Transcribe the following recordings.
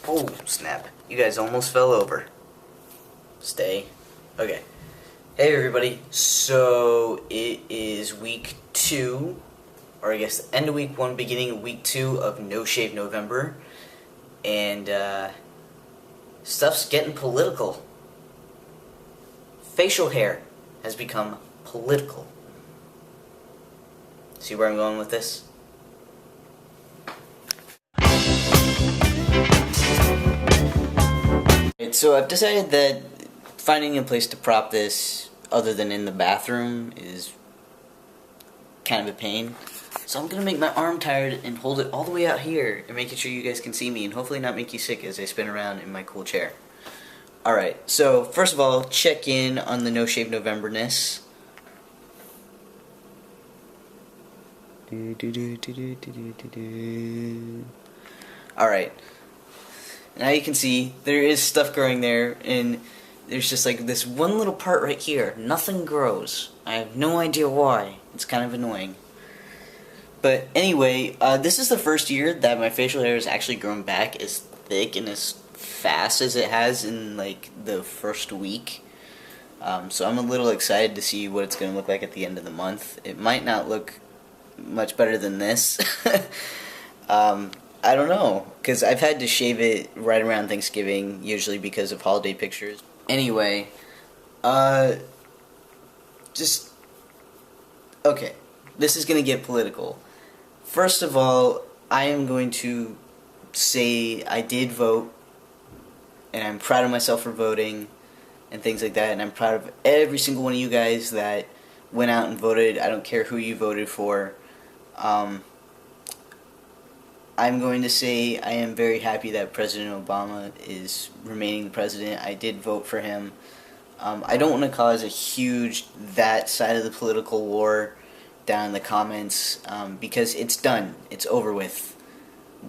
Oh, snap. You guys almost fell over. Stay. Okay. Hey, everybody. So, it is week 2, or I guess the end of week 1, beginning of week 2 of No Shave November. And, stuff's getting political. Facial hair has become political. See where I'm going with this? So I've decided that finding a place to prop this other than in the bathroom is kind of a pain. So I'm going to make my arm tired and hold it all the way out here and making sure you guys can see me and hopefully not make you sick as I spin around in my cool chair. Alright, so first of all, check in on the No Shave November-ness. Alright. Now you can see there is stuff growing there, and there's just like this one little part right here. Nothing grows. I have no idea why. It's kind of annoying. But anyway, this is the first year that my facial hair has actually grown back as thick and as fast as it has in like the first week. So I'm a little excited to see what it's going to look like at the end of the month. It might not look much better than this. I don't know, because I've had to shave it right around Thanksgiving, usually because of holiday pictures. Anyway, okay, this is going to get political. First of all, I am going to say I did vote, and I'm proud of myself for voting, and things like that, and I'm proud of every single one of you guys that went out and voted. I don't care who you voted for. I'm going to say I am very happy that President Obama is remaining the president. I did vote for him. I don't want to cause a huge that side of the political war down in the comments because it's done. It's over with.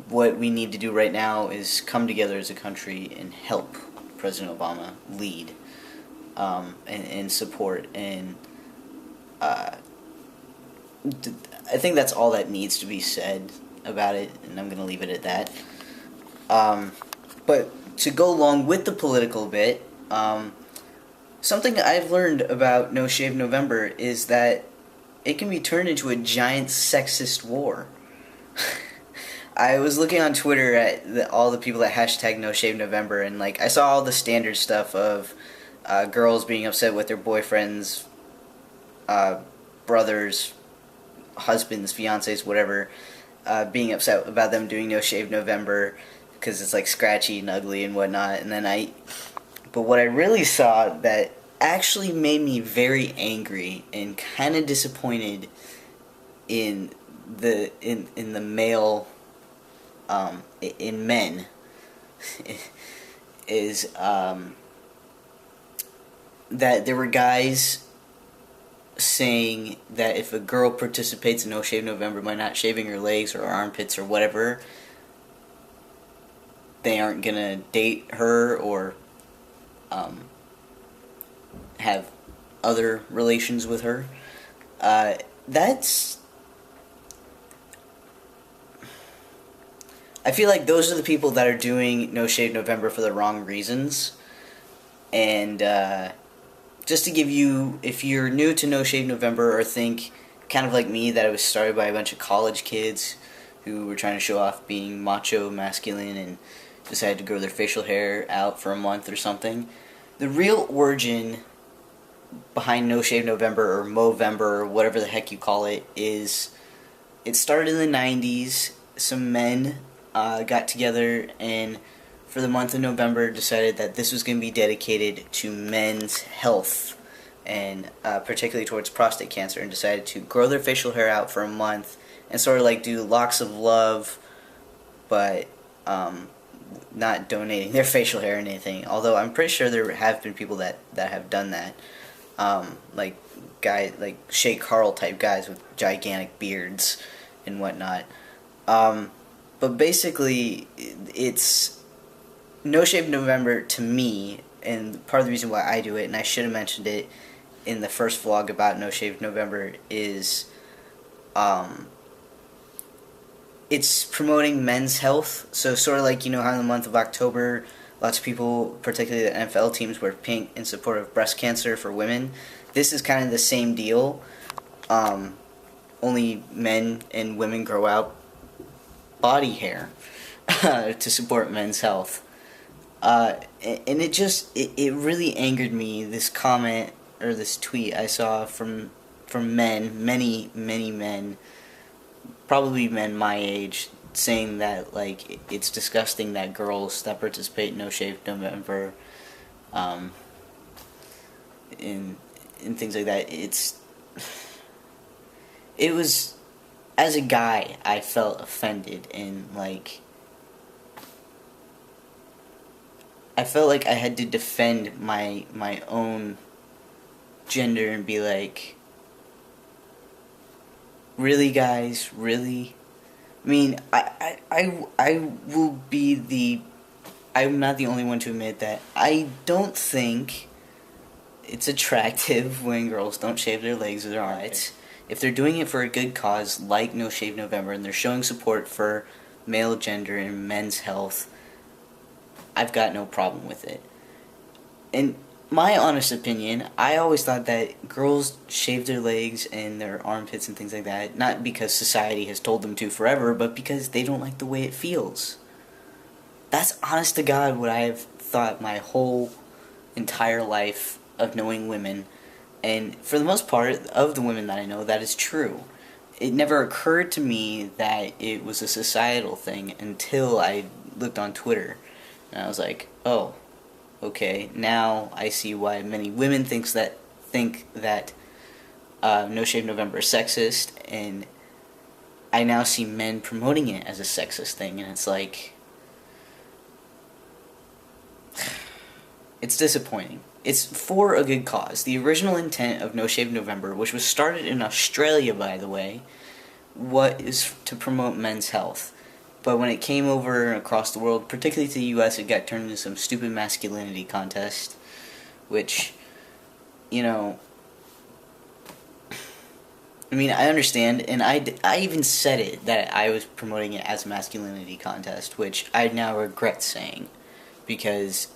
What we need to do right now is come together as a country and help President Obama lead and support. And I think that's all that needs to be said about it, and I'm going to leave it at that. But to go along with the political bit, something I've learned about No Shave November is that it can be turned into a giant sexist war. I was looking on Twitter at all the people that hashtag No Shave November, and like I saw all the standard stuff of girls being upset with their boyfriends, brothers, husbands, fiancés, whatever, being upset about them doing No Shave November because it's like scratchy and ugly and whatnot. And then but what I really saw that actually made me very angry and kind of disappointed in the male in men is that there were guys saying that if a girl participates in No Shave November by not shaving her legs or armpits or whatever, they aren't gonna date her or have other relations with her. That's... I feel like those are the people that are doing No Shave November for the wrong reasons. And just to give you, if you're new to No Shave November or think, kind of like me, that it was started by a bunch of college kids who were trying to show off being macho, masculine, and decided to grow their facial hair out for a month or something. The real origin behind No Shave November or Movember or whatever the heck you call it is, it started in the 90s. Some men got together and for the month of November decided that this was going to be dedicated to men's health and particularly towards prostate cancer, and decided to grow their facial hair out for a month and sort of like do locks of love, but not donating their facial hair or anything, although I'm pretty sure there have been people that have done that, like Shay Carl type guys with gigantic beards and whatnot. But basically, it's No Shave November to me, and part of the reason why I do it, and I should have mentioned it in the first vlog about No Shave November, is it's promoting men's health. So sort of like, you know how in the month of October, lots of people, particularly the NFL teams, wear pink in support of breast cancer for women. This is kind of the same deal. Only men and women grow out body hair to support men's health. And it really angered me, this comment or this tweet I saw from men, many men, probably men my age, saying that like it's disgusting that girls that participate in No Shave November, in things like that. It was, as a guy, I felt offended, and like I felt like I had to defend my own gender and be like, really, guys, really? I mean, I will be I'm not the only one to admit that I don't think it's attractive when girls don't shave their legs or their arms. If they're doing it for a good cause, like No Shave November, and they're showing support for male gender and men's health, I've got no problem with it. In my honest opinion, I always thought that girls shave their legs and their armpits and things like that, not because society has told them to forever, but because they don't like the way it feels. That's honest to God what I've thought my whole entire life of knowing women. And for the most part, of the women that I know, that is true. It never occurred to me that it was a societal thing until I looked on Twitter. And I was like, oh, okay, now I see why many women think that No Shave November is sexist, and I now see men promoting it as a sexist thing, and it's like, it's disappointing. It's for a good cause. The original intent of No Shave November, which was started in Australia, by the way, was to promote men's health. But when it came over across the world, particularly to the U.S., it got turned into some stupid masculinity contest, which, you know, I mean, I understand, and I even said it, that I was promoting it as a masculinity contest, which I now regret saying, because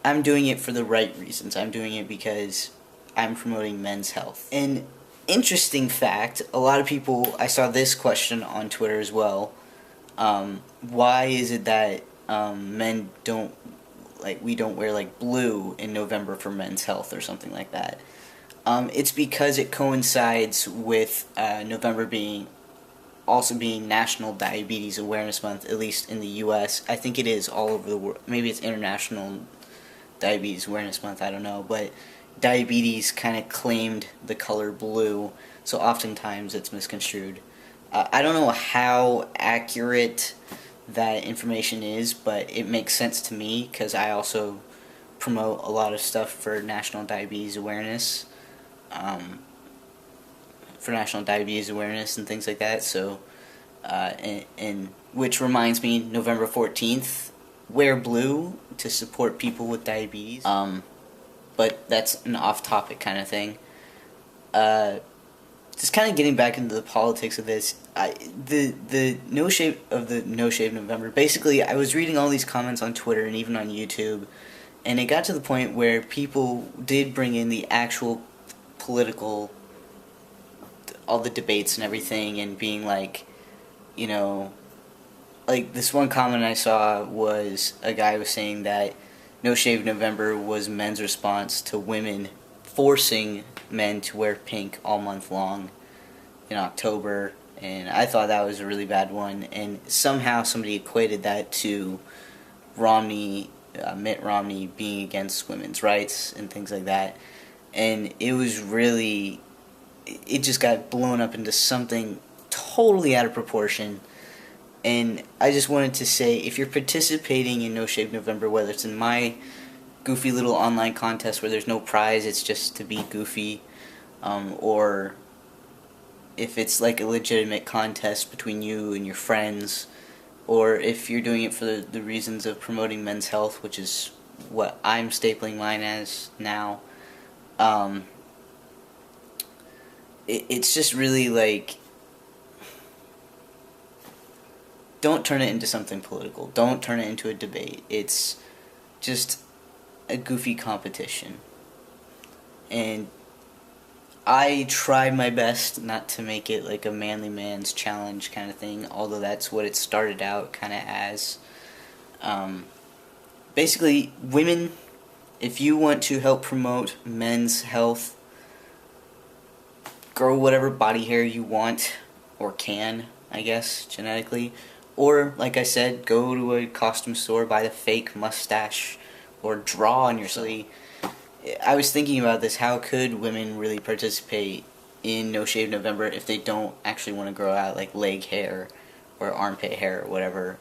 I'm doing it for the right reasons. I'm doing it because I'm promoting men's health. And interesting fact, a lot of people, I saw this question on Twitter as well, why is it that men don't, like, we don't wear like blue in November for men's health or something like that? It's because it coincides with November also being National Diabetes Awareness Month, at least in the U.S. I think it is all over the world. Maybe it's International Diabetes Awareness Month, I don't know, but diabetes kind of claimed the color blue, so oftentimes it's misconstrued. I don't know how accurate that information is, but it makes sense to me, because I also promote a lot of stuff for National Diabetes Awareness, and things like that, so, and which reminds me, November 14th, wear blue to support people with diabetes. But that's an off-topic kind of thing. Just kind of getting back into the politics of this, the No Shave November. Basically, I was reading all these comments on Twitter and even on YouTube, and it got to the point where people did bring in the actual political, all the debates and everything, and being like, you know, like this one comment I saw was a guy was saying that No Shave November was men's response to women forcing men to wear pink all month long in October, and I thought that was a really bad one, and somehow somebody equated that to Mitt Romney being against women's rights and things like that, and it just got blown up into something totally out of proportion. And I just wanted to say, if you're participating in No Shave November, whether it's in my goofy little online contest where there's no prize, it's just to be goofy, or if it's like a legitimate contest between you and your friends, or if you're doing it for the reasons of promoting men's health, which is what I'm stapling mine as now, it's just really like, don't turn it into something political. Don't turn it into a debate. It's just a goofy competition. And I try my best not to make it like a manly man's challenge kind of thing, although that's what it started out kind of as. Basically, women, if you want to help promote men's health, grow whatever body hair you want, or can, I guess, genetically. Or, like I said, go to a costume store, buy the fake mustache, or draw on yourself. I was thinking about this, how could women really participate in No Shave November if they don't actually want to grow out, like, leg hair, or armpit hair, or whatever.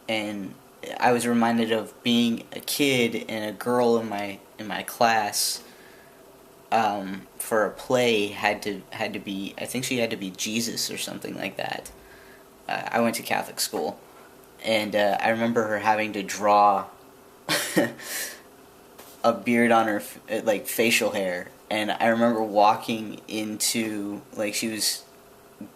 And I was reminded of being a kid and a girl in my class, for a play had to be, I think she had to be Jesus or something like that. I went to Catholic school, and I remember her having to draw a beard on her, like, facial hair, and I remember walking into, like, she was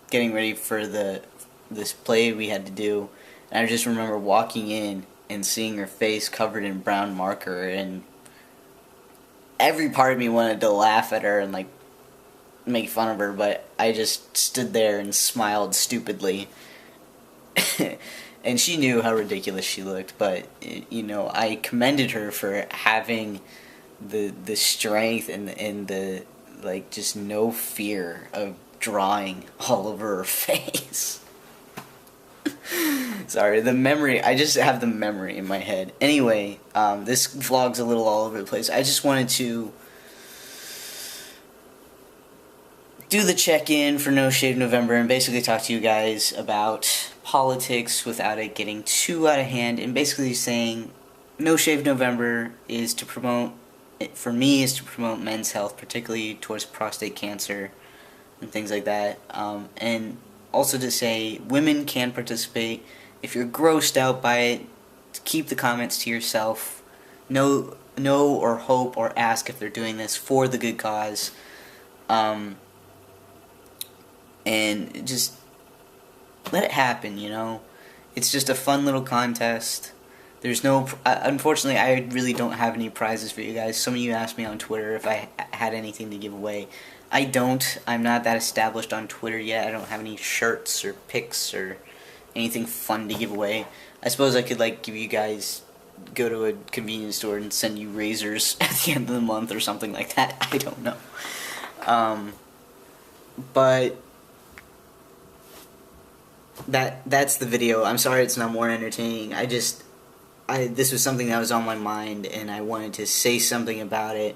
getting ready for this play we had to do, and I just remember walking in and seeing her face covered in brown marker, and every part of me wanted to laugh at her and, like, make fun of her, but I just stood there and smiled stupidly. And she knew how ridiculous she looked, but, you know, I commended her for having the strength and the, like, just no fear of drawing all over her face. Sorry, the memory, I just have the memory in my head. Anyway, this vlog's a little all over the place. I just wanted to do the check-in for No Shave November and basically talk to you guys about politics without it getting too out of hand, and basically saying No Shave November is to promote, for me, is to promote men's health, particularly towards prostate cancer and things like that, and also to say women can participate. If you're grossed out by it, keep the comments to yourself. Know or hope or ask if they're doing this for the good cause. And just let it happen, you know? It's just a fun little contest. There's no... unfortunately, I really don't have any prizes for you guys. Some of you asked me on Twitter if I had anything to give away. I don't. I'm not that established on Twitter yet. I don't have any shirts or pics or anything fun to give away. I suppose I could, like, give you guys... go to a convenience store and send you razors at the end of the month or something like that. I don't know. But... that's the video. I'm sorry it's not more entertaining. This was something that was on my mind, and I wanted to say something about it,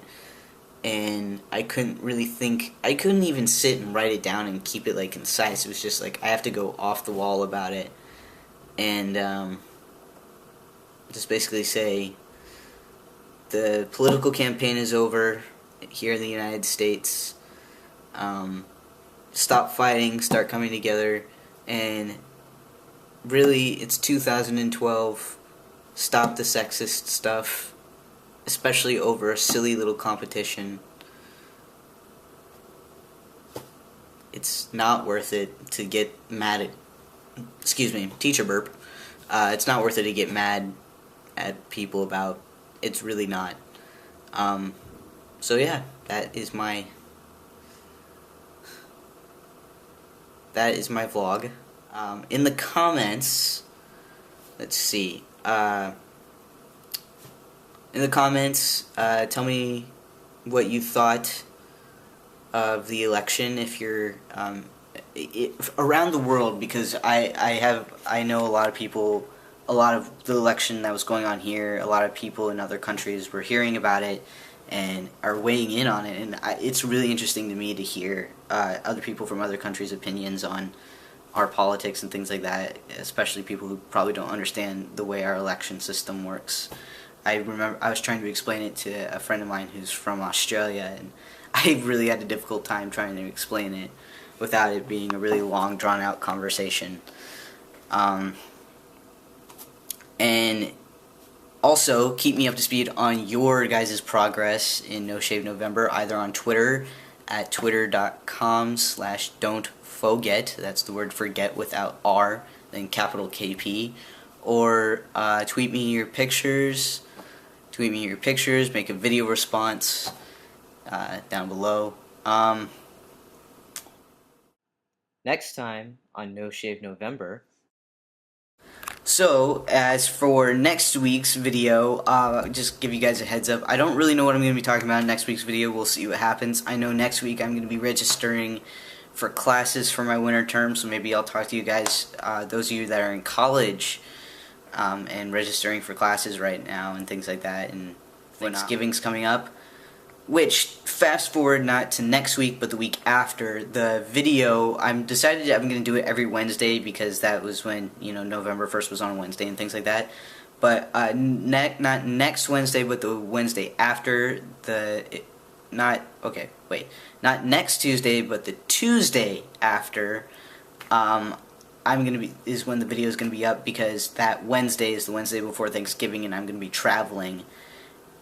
and I couldn't really think. I couldn't even sit and write it down and keep it, like, concise. It was just like I have to go off the wall about it, and just basically say the political campaign is over here in the United States. Stop fighting, start coming together. And really, it's 2012. Stop the sexist stuff, especially over a silly little competition. It's not worth it to get mad at... excuse me, teacher burp. It's not worth it to get mad at people about. It's really not. So yeah, that is my vlog. In the comments, let's see. In the comments, tell me what you thought of the election. If you're around the world, because I know a lot of people. A lot of the election that was going on here, a lot of people in other countries were hearing about it and are weighing in on it, and it's really interesting to me to hear other people from other countries' opinions on our politics and things like that, especially people who probably don't understand the way our election system works. I remember I was trying to explain it to a friend of mine who's from Australia, and I really had a difficult time trying to explain it without it being a really long, drawn-out conversation. And also, keep me up to speed on your guys' progress in No Shave November, either on Twitter at twitter.com/don'tfoget, that's the word forget without R, in capital KP, or tweet me your pictures. Tweet me your pictures. Make a video response down below. Next time on No Shave November. So, as for next week's video, just give you guys a heads up. I don't really know what I'm going to be talking about in next week's video. We'll see what happens. I know next week I'm going to be registering for classes for my winter term, so maybe I'll talk to you guys, those of you that are in college, and registering for classes right now and things like that, and Thanksgiving's coming up. Which, fast forward not to next week, but the week after, the video, I'm decided I'm going to do it every Wednesday because that was when, you know, November 1st was on a Wednesday and things like that. But not next Wednesday, but the Wednesday after, not next Tuesday, but the Tuesday after, is when the video is going to be up, because that Wednesday is the Wednesday before Thanksgiving and I'm going to be traveling.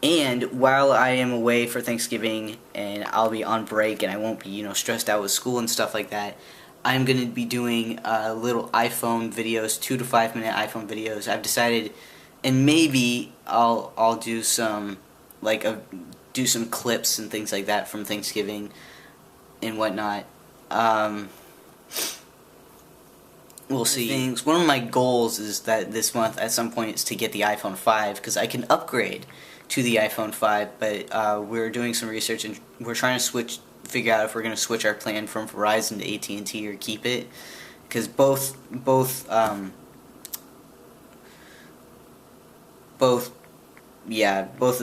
And while I am away for Thanksgiving and I'll be on break and I won't be, you know, stressed out with school and stuff like that, I'm going to be doing little iPhone videos, 2 to 5 minute iPhone videos. I've decided, and maybe I'll do some, do some clips and things like that from Thanksgiving and whatnot. We'll see. One of my goals is that this month at some point is to get the iPhone 5, because I can upgrade to the iPhone 5, but we're doing some research and we're trying to figure out if we're going to switch our plan from Verizon to AT&T or keep it, because both of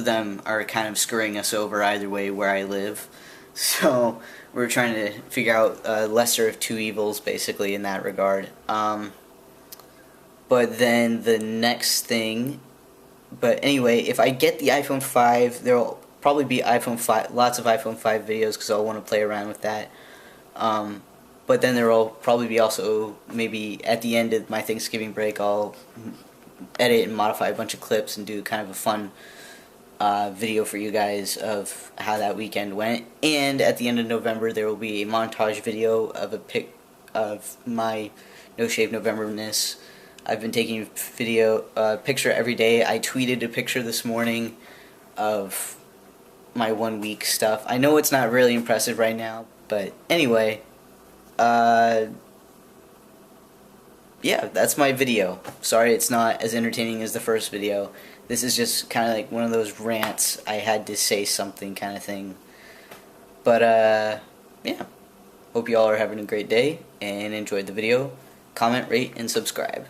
them are kind of screwing us over either way where I live. So we're trying to figure out lesser of two evils, basically, in that regard. But then the next thing. But anyway, if I get the iPhone 5, there will probably be lots of iPhone 5 videos, because I'll want to play around with that. But then there will probably be also, maybe at the end of my Thanksgiving break, I'll edit and modify a bunch of clips and do kind of a fun video for you guys of how that weekend went. And at the end of November, there will be a montage video of of my No Shave November-ness. I've been taking a picture every day. I tweeted a picture this morning of my 1 week stuff. I know it's not really impressive right now, but anyway, yeah, that's my video. Sorry it's not as entertaining as the first video. This is just kind of like one of those rants, I had to say something kind of thing. But, yeah. Hope you all are having a great day and enjoyed the video. Comment, rate, and subscribe.